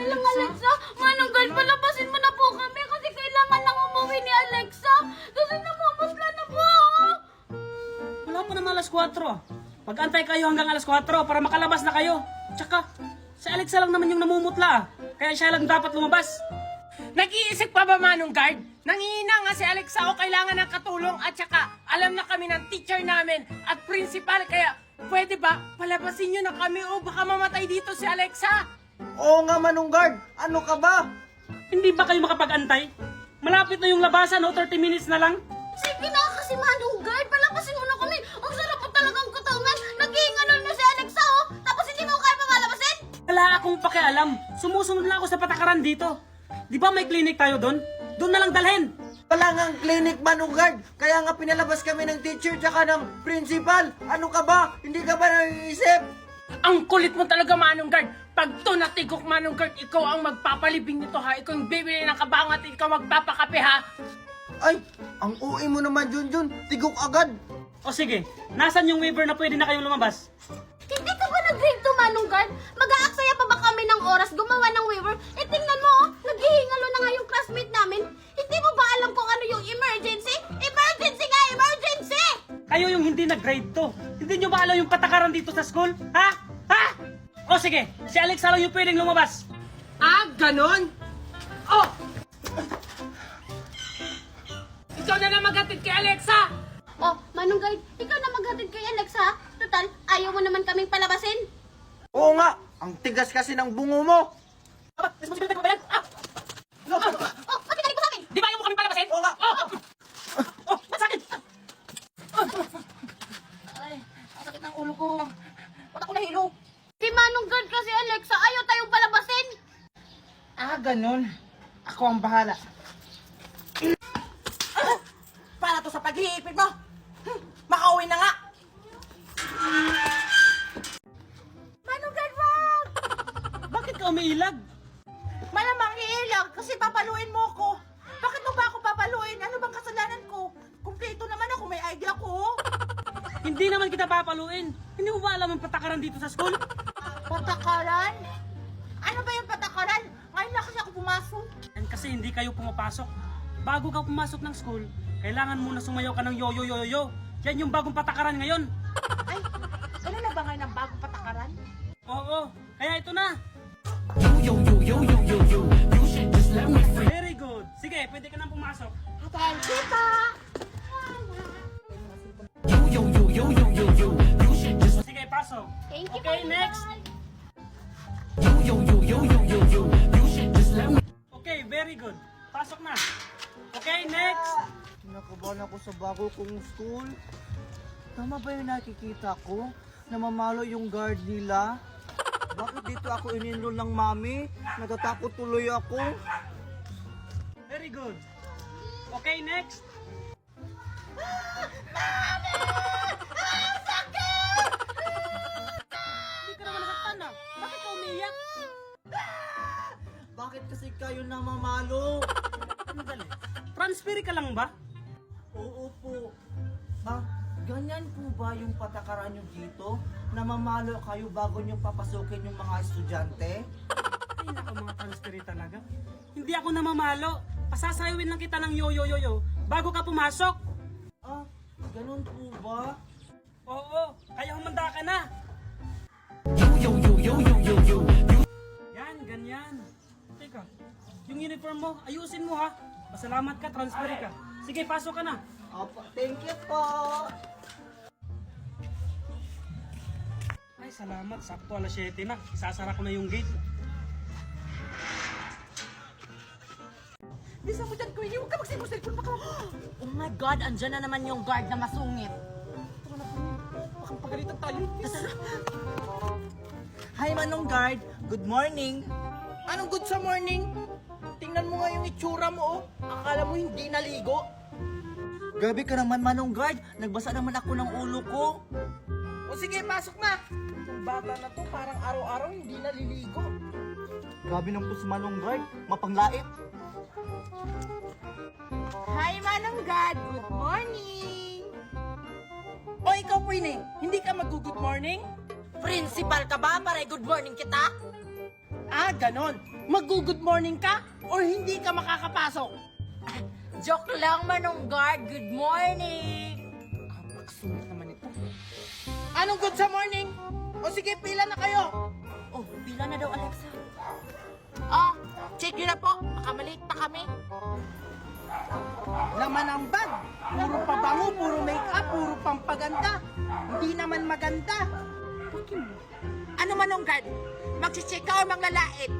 lang, Alexa. Manong guard, palabasin mo na po kami kasi kailangan lang umuwi ni Alexa. Kasi namumutla na po ako. Wala pa naman alas 4. Pag-antay kayo hanggang alas 4 para makalabas na kayo. Tsaka, si Alexa lang naman yung namumutla. Kaya siya lang dapat lumabas. Nag-iisip pa ba, Manong Guard? Nangihina nga si Alexa o kailangan ng katulong at saka alam na kami ng teacher namin at principal kaya pwede ba palabasin nyo na kami o baka mamatay dito si Alexa? Oo nga, Manong Guard. Ano ka ba? Hindi ba kayo makapag-antay? Malapit na yung labasan, o 30 minutes na lang. Sige na kasi, Manong guard. Palabasin mo na kami. Ang sarap po talagang katawan. Naghihinganon na si Alexa, oh. Tapos hindi mo kaya mamalabasin? Wala akong pakialam. Sumusunod lang ako sa patakaran dito. Di ba may clinic tayo doon? Doon na lang dalhin. Wala nga ang clinic, Manong Guard. Kaya nga pinalabas kami ng teacher tsaka ng principal. Ano ka ba? Hindi ka ba naiisip? Ang kulit mo talaga, Manong Guard. Pag to natigok, Manong Guard, ikaw ang magpapalibing nito ha. Ikaw yung bibili ng kabangat, ikaw magpapakape ha. Ay, ang uwi mo naman, Junjun. Tigok agad. O sige, nasan yung waiver na pwede na kayong lumabas? Hindi ka ba nag-grade to, Manong guard? Mag-aaksaya pa ba kami ng oras gumawa ng waiver? Eh, tingnan mo, oh. Naghihingalo na nga yung classmate namin. Hindi mo ba alam kung ano yung emergency? Emergency nga, emergency! Kayo yung hindi nag-grade to. Hindi nyo ba alam yung patakaran dito sa school? Ha? Ha? O sige, si Alexa lang yung pwedeng lumabas. Ah, ganon? Oh! Ikaw na lang maghatid kay Alexa! Oh, Manong guard, ikaw na maghatid kay Alexa, ha? Total, ayaw mo naman kaming palabasin. Oo nga, ang tigas kasi ng bungo mo. Responsibility ko ba yan? Ah! Oh, bakit galing mo sa akin? Di ba ayaw mo kami palabasin? Oo nga. Oh, ba't sa akin? Ay, ang sakit ng ulo ko. Ba't ako nahilo? Si Manong guard kasi, Alexa, ayaw tayong palabasin. Ah, ganon. Ako ang bahala. Para to sa pag-iipit mo. Makauwi na nga. Manong Guard, wag! Bakit ka umiilag? Malamang iilag kasi papaluin mo ko. Bakit mo ba ako papaluin? Ano bang kasalanan ko? Kumpleto naman ako, may idea ko. Hindi naman kita papaluin. Hindi mo ba alam ang patakaran dito sa school? Patakaran? Ano ba yung patakaran? Ngayon na kasi ako pumasok. And kasi hindi kayo pumapasok. Bago ka pumasok ng school, kailangan muna sumayaw ka ng yo-yo-yo-yo. Yan yung bagong patakaran ngayon. Ay, ano na ba ngayon ang bagong patakaran? Oo, kaya ito na. Very good. Sige, pwede ka nang pumasok. Thank you pa! Sige, pasok. Thank you, Okay, Manong next. guard. Okay, very good. Pasok na. Okay, next. Kinakabahan ako sa bago kong school. Tama ba yung nakikita ko? Namamalo yung guard nila? Bakit dito ako in-enroll ng mami? Natatakot tuloy ako. Very good. Okay, next. Hindi ka naman nasaktan ah. Bakit ka umiiyak? Bakit kasi kayo namamalo? Ano dali? Transfer ka lang ba? Oo po. Ah, ganyan po ba yung patakaran nyo dito? Namamalo kayo bago nyo papasukin yung mga estudyante? Ay, naku, mga transfer talaga. Hindi ako namamalo. Pasasayawin lang kita ng yo-yo-yo-yo bago ka pumasok. Ah, ganun po ba? Oo, kaya humanda ka na. Yan, ganyan. Teka, yung uniform mo, ayusin mo ha. Pasalamat ka, transfer ka. Sige, pasok ka na. Opo, thank you po. Ay, salamat. Sakto alas 7 na. Isasara ko na yung gate. Bisa mo dyan, Queenie. Huwag ka magsimos-cellphone. Baka... Oh my God, andyan na naman yung guard na masungit. Tara na, Queenie. Baka pagalitan tayo. Hi, Manong Guard. Good morning. Anong good sa morning? Tingnan mo nga yung itsura mo, oh. Akala mo hindi naligo. Gabi ka naman, Manong Guard. Nagbasa naman ako ng ulo ko. O sige, pasok na. Yung bata na to, parang araw-araw hindi naliligo. Grabe ng si Manong Guard. Mapanglait. Hi, Manong Guard. Good morning. O ikaw, Queenie, hindi ka mag-good morning? Principal ka ba para good morning kita? Ah, ganon. Mag-good morning ka or hindi ka makakapasok? Joke lang, Manong Guard. Good morning! Sulit naman ito. Anong good sa morning? O sige, pila na kayo. Oh, pila na daw, Alexa. Ah, check nyo na po. Baka maliit pa kami. Laman ang bag. Puro pabango, puro make-up, puro pampaganda. Hindi naman maganda. Ano, Manong Guard? Magsicheck ka o manglalait?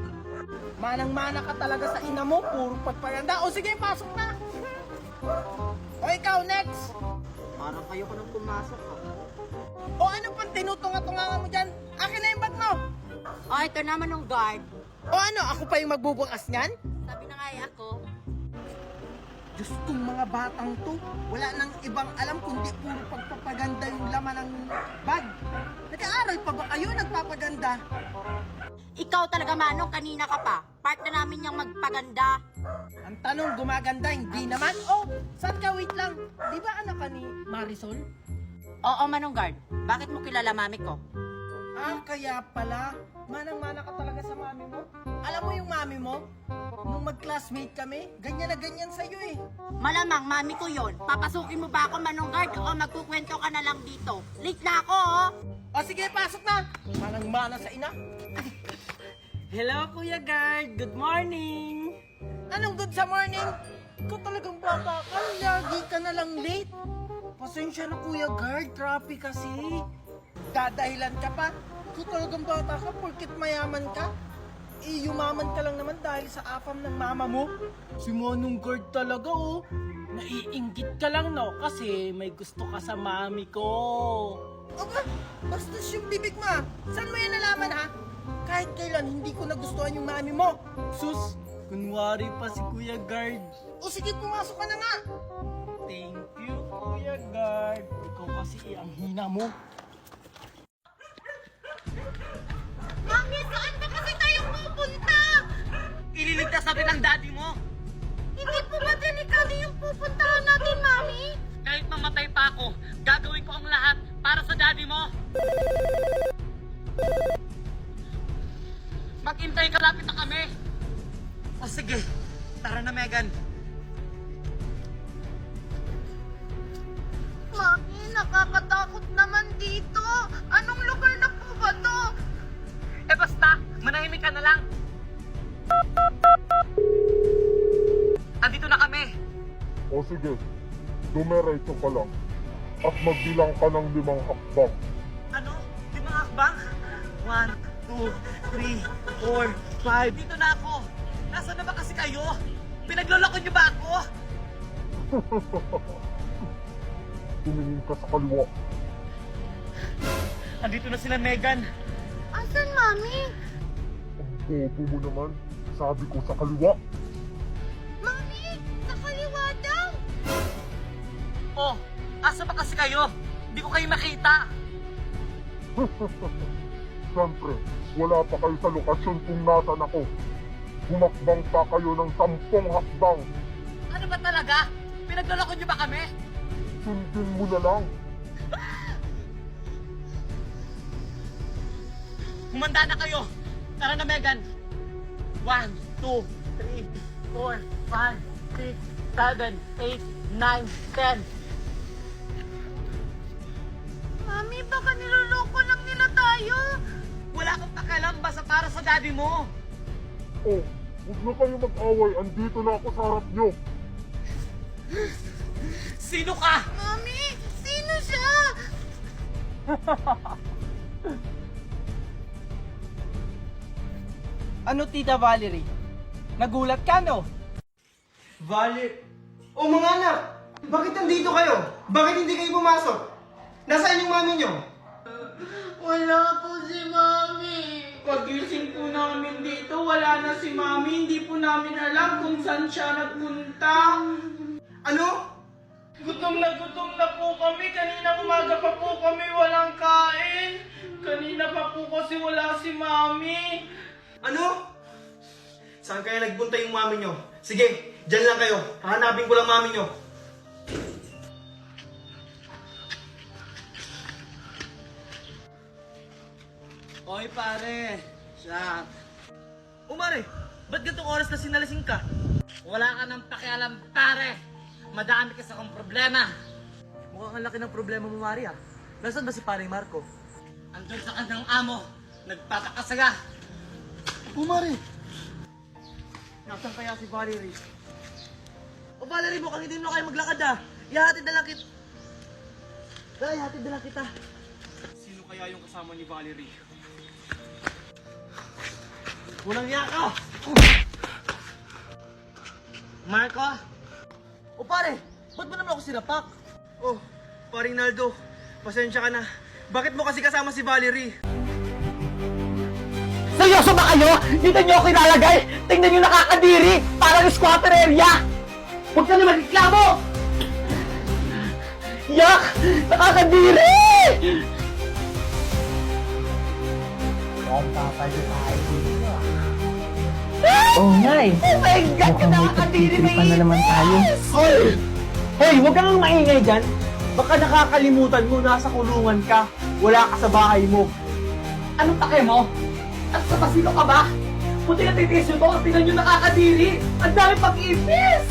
Manang-mana ka talaga sa ina mo, puro pagpaganda. O sige, pasok na. O ikaw, next. Parang kayo ko nang pumasok O ano pang tinutunga-tunga mo dyan? Akin na yung bag mo. Oh, ito na, Manong Guard. O ano, ako pa yung magbubukas niyan? Sabi na nga ako. Diyos kong mga batang to, wala nang ibang alam kundi puro pagpapaganda yung laman ng bag. Nag-aaral pa ba kayo nagpapaganda? Ikaw talaga, Manong, kanina ka pa. Part na namin yung magpaganda. Ang tanong, gumaganda, hindi naman. Oh, saan ka? Wait lang. Di ba anak ka ni Marisol? Oo, Manong Guard. Bakit mo kilala mami ko? Ah, kaya pala. Manang-mana ka talaga sa mami mo. Alam mo yung mami mo? Nung mag-classmate kami, ganyan na ganyan sa'yo eh. Malamang, mami ko yon. Papasukin mo ba ako, Manong Guard, o magkukwento ka na lang dito? Late na ako, oh! O sige, pasok na. Manang-mana sa ina. Hello, Kuya Guard. Good morning. Anong good sa morning? Ikaw talagang bata ka, lagi ka na lang late. Pasensya na Kuya Guard, traffic kasi. Dadahilan ka pa. Ikaw talagang bata ka, porkit mayaman ka. Yumaman ka lang naman dahil sa afam ng mama mo. Si Manong Guard talaga oh. Naiinggit ka lang, no? Kasi may gusto ka sa mami ko. Aba, bastos yung bibig mo ah. Saan mo yan nalaman ha? Kahit kailan hindi ko nagustuhan yung mami mo. Sus, kunwari pa si Kuya Guard. O sige, pumasok ka na nga. Thank you, Kuya Guard. Ikaw kasi ang hina mo. Mami, saan ba kasi tayo pupunta? Ililigtas natin ang daddy mo. Hindi po ba delikado yung pupuntahan natin, Mami? Kahit mamatay pa ako, gagawin ko ang lahat para sa daddy mo. Maghintay ka, lapit na kami. O sige, tara na Megan. Mami, nakakatakot naman dito. Anong lugar na po ba to? Eh basta, manahimik ka na lang. Andito na kami. O sige, dumiretso ka lang. At magbilang ka ng 5 hakbang. Ano? 5 hakbang? 1, 2, 3, 4, 5. Dito na ako. Nasaan na ba kasi kayo? Pinagloloko niyo ba ako? Tumingin ka sa kaliwa. Andito na sila, Megan. Asan, Mami? Ang bobo mo naman. Sabi ko sa kaliwa. Mami, sa kaliwa daw. Oh, asa ba kasi kayo? Hindi ko kayo makita. Siyempre, wala pa kayo sa lokasyon kung nasan ako. Humakbang pa kayo ng 10 hakbang. Ano ba talaga? Pinagloloko niyo ba kami? Sundin mo na lang. Humanda na kayo. Tara na, Megan. 1, 2, 3, 4, 5, 6, 7, 8, 9, 10. Mami, baka niloloko lang nila tayo. Wala akong pakialam basta para sa daddy mo. Oh, huwag na kayo mag-away. Andito na ako sa harap nyo. Sino ka? Mami, sino siya? Ano, Tita Valerie? Nagulat ka, no? O mga anak, bakit nandito kayo? Bakit hindi kayo pumasok? Nasaan yung mami nyo? Wala po si Mami. Pagising po namin dito, wala na si Mami. Hindi po namin alam kung saan siya nagpunta. Ano? Gutom na po kami. Kanina umaga pa po kami walang kain. Kanina pa po kasi wala si Mami. Ano? Saan kaya nagpunta yung mami nyo? Sige, dyan lang kayo. Hahanapin ko lang mami nyo. Oy pare, siya. Umare, ba't gantong oras na sinalasing ka? Wala ka nang pakialam, pare. Madami kasi akong problema. Mukhang ang laki ng problema mo, Maria. Nasaan ba si Paring Marco? Andun sa kanyang amo, nagpapakasaga. Umare! Nasaan kaya si Valerie? O Valerie, mukhang hindi mo na kayo maglakad ah. Ihatid na lang kita. Dahil, ihatid na lang kita. Sino kaya yung kasama ni Valerie? Walang yaka! Marco? O pare, ba't mo naman ako sinapak? Oh, Paring Naldo, pasensya ka na. Bakit mo kasi kasama si Valerie? Seryoso ba kayo? Dito nyo ako ilalagay? Tingnan nyo nakakadiri! Parang squatter area! Huwag ka na magreklamo! Yak! Nakakadiri! Oo nga eh. Oh my God! Nakakadiri na naman tayo. Hoy! Hoy, huwag kang maingay dyan. Baka nakakalimutan mo, nasa kulungan ka. Wala ka sa bahay mo. Anong pake mo? At sa pasino ka ba? Puti na titiis nyo to, tingnan nyo nakakadiri! Ang dami pag-ipis!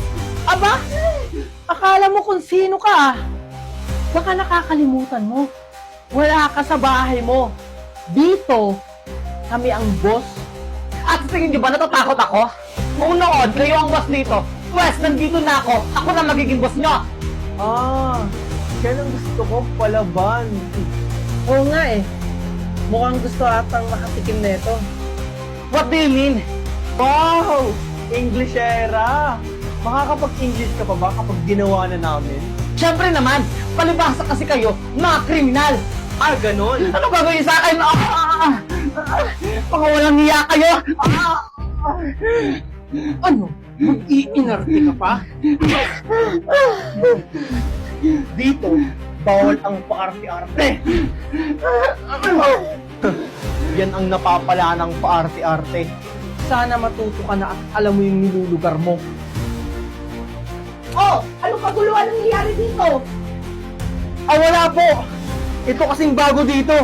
Aba, akala mo kung sino ka ah. Baka nakakalimutan mo. Wala ka sa bahay mo. Dito, kami ang boss. At sa tingin nyo ba natatakot ako? Kung noon, kayo ang boss dito. Pwes, nandito na ako. Ako na magiging boss nyo. Ah, yan ang gusto ko, palaban. Oo nga eh. Mukhang gusto atang makatikim nito. What do you mean? Wow! Englishera! Makakapag-English ka pa ba kapag ginawa na namin? Siyempre naman, palibasa kasi kayo, mga kriminal. Ah, ganon? Ano gagawin sa akin? Mga walang hiya kayo. Ano? Mag-iinarte ka pa? Dito, bawal ang paarte-arte. Yan ang napapala ng paarte-arte. Sana matuto ka na at alam mo yung nilulugar mo. Oh, ano kaguluhan ang nangyayari dito? Ah, wala po! Ito kasing bago dito.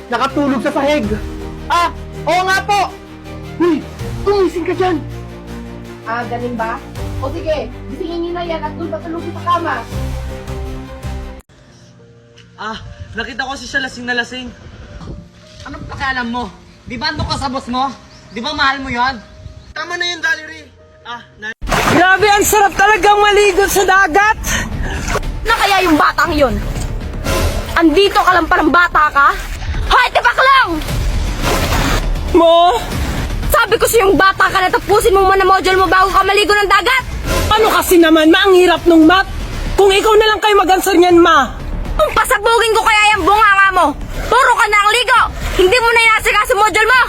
Nakatulog sa sahig. Ah, oo nga po! Uy, tumising ka dyan! Ah, ganun ba? O sige, gisingin niyo na yan at doon patulogin sa kama. Ah, nakita ko si siya lasing na lasing. Anong pakialam mo? Di ba ando ka sa boss mo? Di ba mahal mo yon? Tama na yun, Valerie. Ah, Grabe, ang sarap talagang maligo sa dagat! Na kaya yung batang yun? Andito ka lang parang bata ka? Hoy, tipak lang! Mo? Sabi ko sa yung bata ka na tapusin mo muna module mo bago ka maligo ng dagat! Ano kasi naman, ma, ang hirap nung math. Kung ikaw na lang kayo mag-answer niyan, ma. Kung pasabugin ko kaya yung bunganga mo, puro ka na ang ligo! Hindi mo na inasikaso module mo!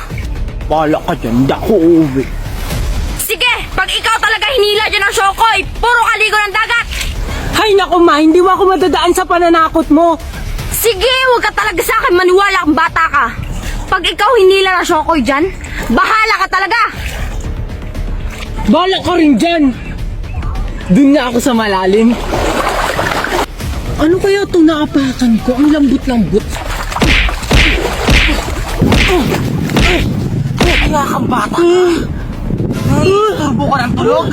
Bala ka dyan, di ako uuwi. Sige, pag ikaw talaga hinila dyan ng Shokoy, puro ka ligo ng dagat! Hay naku, ma, hindi mo ako madadaan sa pananakot mo. Sige, huwag ka talaga sa akin maniwala kang bata ka! Pag ikaw hinila ng Shokoy dyan, bahala ka talaga! Bala ka rin dyan. Doon na ako sa malalim. Ano kaya itong naapakan ko? Ang lambot-lambot. Kaya kang bata. Turbo ka ng tulog.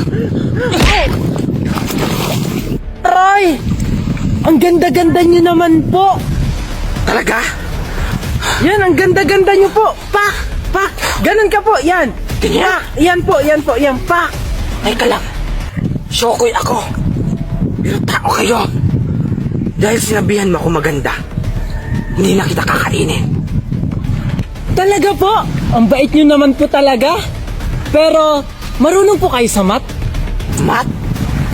Aray! Ang ganda-ganda niyo naman po. Talaga? Yan, ang ganda-ganda niyo po. Pak! Pak! Ganun ka po, yan. Ganyan? Pak! Yan po, yan po, yan. Pak! Teka lang. Shokoy ako. Pero tao kayo. Dahil sinabihan mo ako maganda, hindi na kita kakainin. Talaga po? Ang bait niyo naman po talaga. Pero, marunong po kayo sa math? Mat?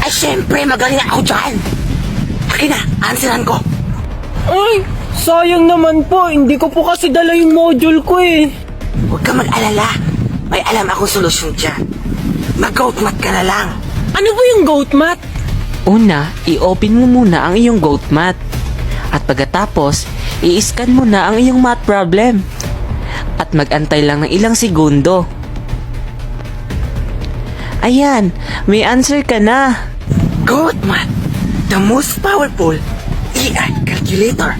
Ay, syempre, magaling ako dyan. Akin na, answeran ko. Ay, sayang naman po. Hindi ko po kasi dala yung module ko eh. Huwag ka mag-alala. May alam akong solusyon dyan. Mag-goat mat ka na lang. Ano po yung goat math? Una, i-open mo muna ang iyong goat math. At pagkatapos, i-scan mo na ang iyong math problem. At mag-antay lang ng ilang segundo. Ayan, may answer ka na. Goat mat, the most powerful AI calculator.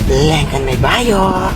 Lengkan may bayo.